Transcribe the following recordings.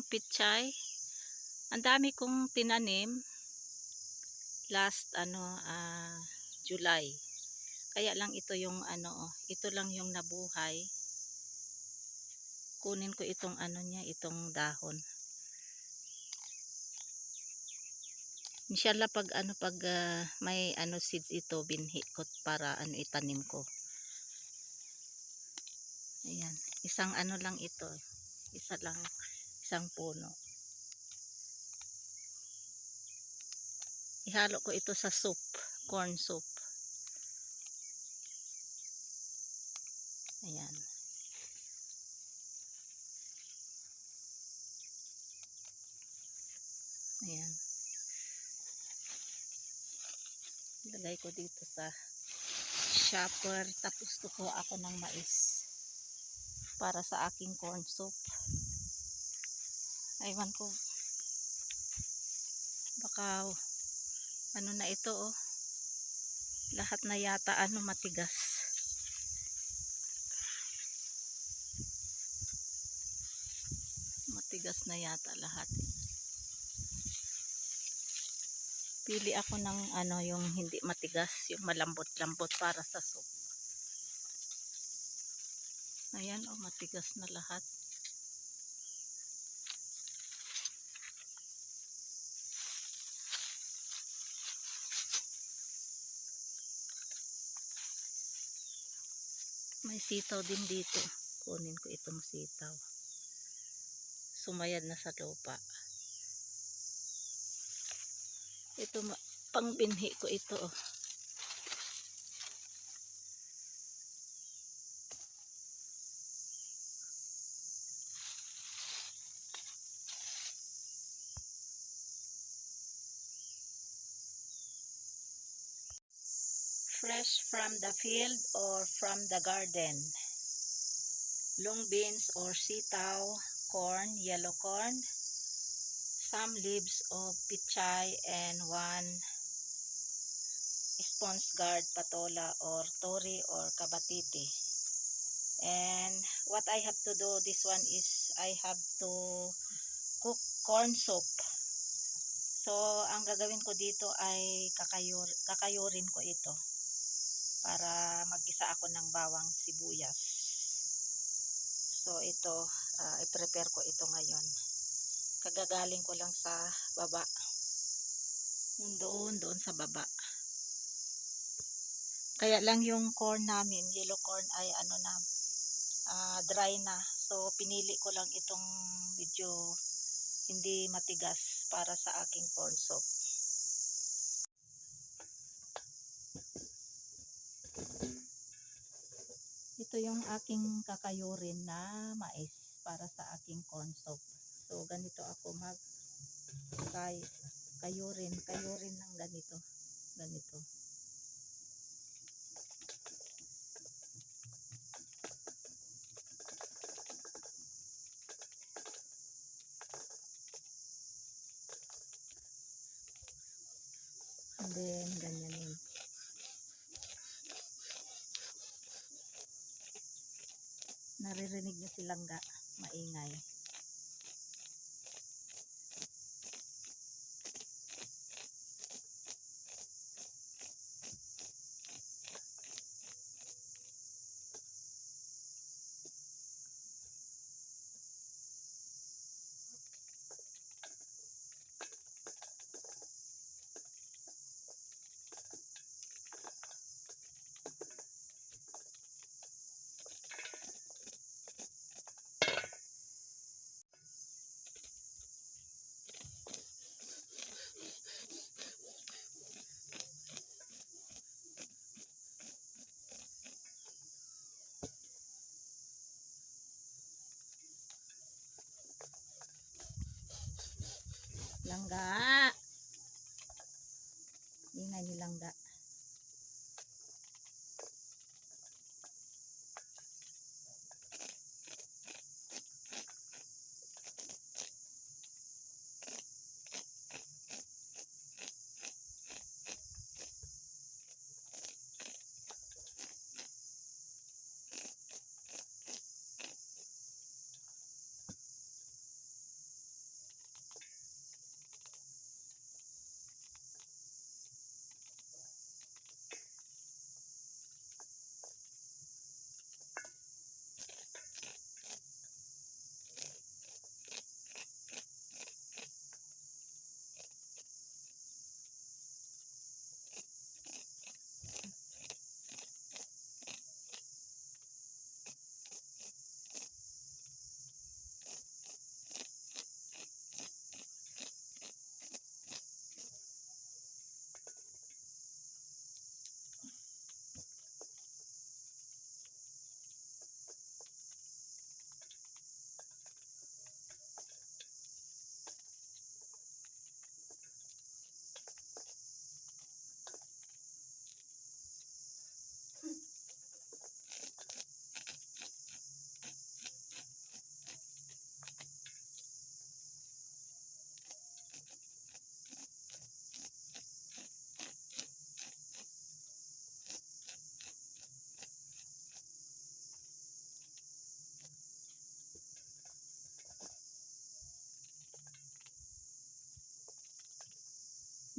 ng pichay. Ang dami kong tinanim last July. Kaya lang ito yung ito lang yung nabuhay. Kunin ko itong itong dahon. Inshallah pag may seeds ito binhi ko para itanim ko. Ayan, isang lang ito. Isang puno. Ihalo ko ito sa soup, corn soup. Ayan. Ayan. Ilagay ko dito sa shopper. Tapos kukuha ako ng mais para sa aking corn soup. Aywan ko. Baka na ito oh. Lahat na yata matigas. Matigas na yata lahat. Pili ako ng yung hindi matigas, yung malambot-lambot para sa soup. Ayan oh, matigas na lahat. May sitaw din dito. Kunin ko itong sitaw. Sumayad na sa lupa. Ito pangbinhi ko ito oh. Fresh from the field or from the garden. Long beans or sitaw, corn, yellow corn, some leaves of pichay, and 1 sponge gourd, patola, or tori, or kabatiti. And what I have to do, this one is I have to cook corn soup. So, ang gagawin ko dito ay kakayurin ko ito para maggisa ako ng bawang sibuyas. So, ito, i-prepare ko ito ngayon. Kagagaling ko lang sa baba. Yung doon sa baba. Kaya lang yung corn namin, yellow corn ay dry na. So, pinili ko lang itong medyo hindi matigas para sa aking corn soup. Ito yung aking kakayurin na mais para sa aking corn soup. So, ganito ako kayurin ng ganito. Ganito. And then, ganyanin. Naririnig niyo silang maingay. Langga. Ingay ni langga.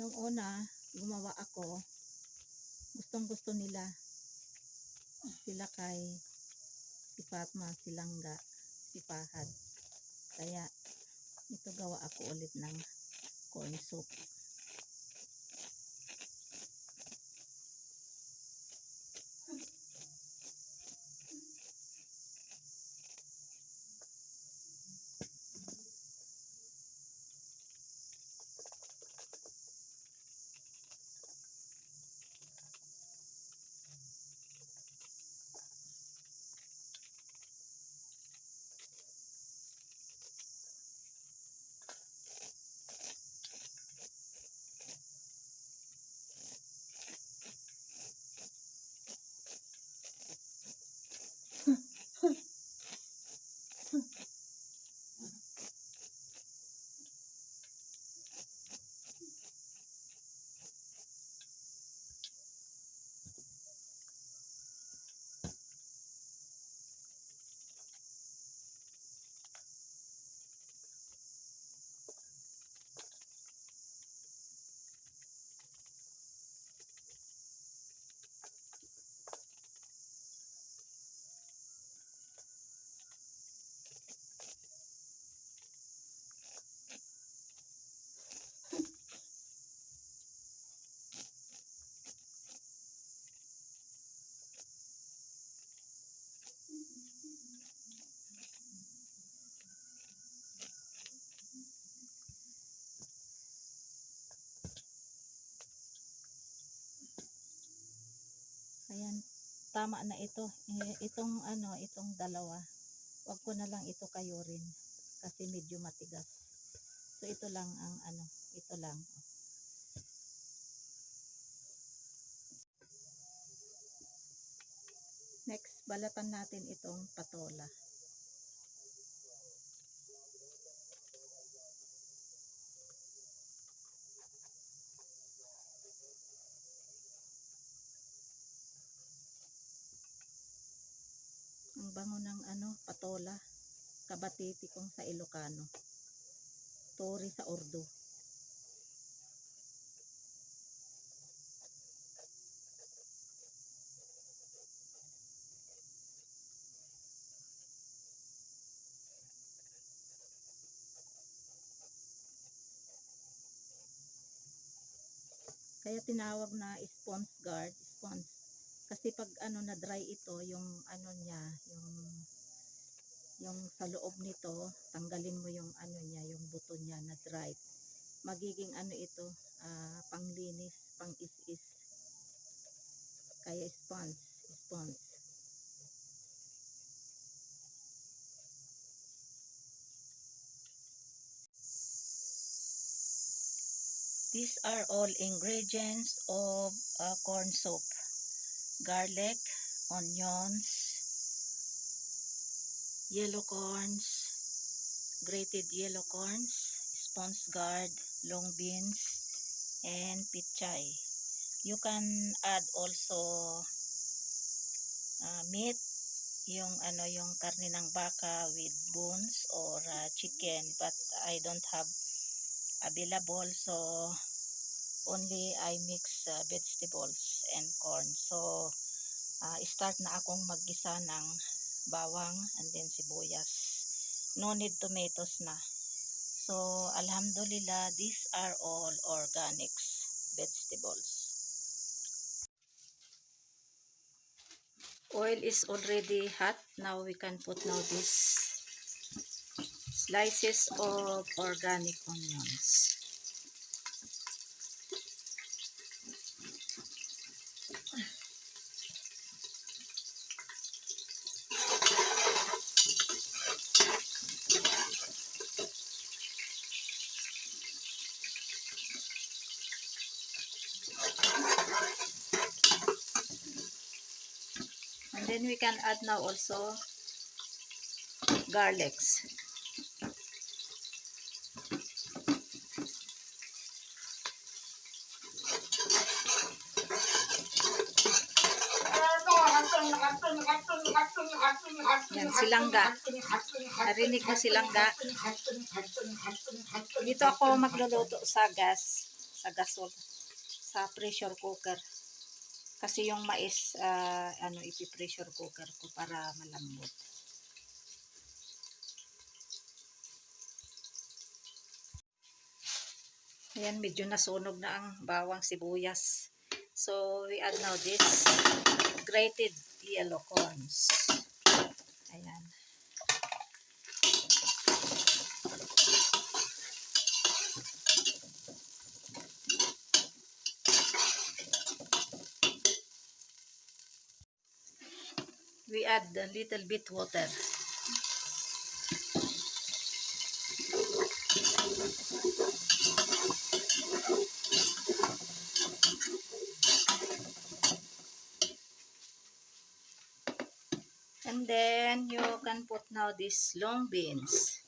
Nung una, gumawa ako, gustong gusto nila. Sila kay si Fatma, si Langga, si Fahad. Kaya ito gawa ako ulit ng corn soup. Ayan, tama na ito. Itong itong dalawa. Wag ko na lang ito kayurin kasi medyo matigas. So ito lang ang ito lang. Next, balatan natin itong patola. Ang bango ng patola, kabatiti kong sa Ilocano, tori sa Urdu. Kaya tinawag na sponge guard, sponge. Kasi pag na dry ito, yung niya, yung sa loob nito, tanggalin mo yung niya, yung buto niya na dry. Magiging ito, panglinis, pang is-is. Kaya sponge, sponge. These are all ingredients of corn soup. Garlic, onions, yellow corns, grated yellow corns, sponge gourd, long beans, and pichay. You can add also meat, yung yung karne ng baka with bones or chicken, but I don't have available, so only I mix vegetables and corn. So start na akong maggisa ng bawang and then sibuyas. No need tomatoes na. So alhamdulillah, these are all organics vegetables. Oil is already hot. Now we can put now this slices of organic onions. And then we can add now also garlics. Yan, silangga. Narinig mo silangga? Dito ako magluluto sa gas. sa gasol, sa pressure cooker. Kasi yung mais, ipi-pressure cooker ko para malambot. Ayan, medyo nasunog na ang bawang sibuyas. So, we add now this grated yellow corns. Ayan. We add a little bit water. And then you can put now these long beans.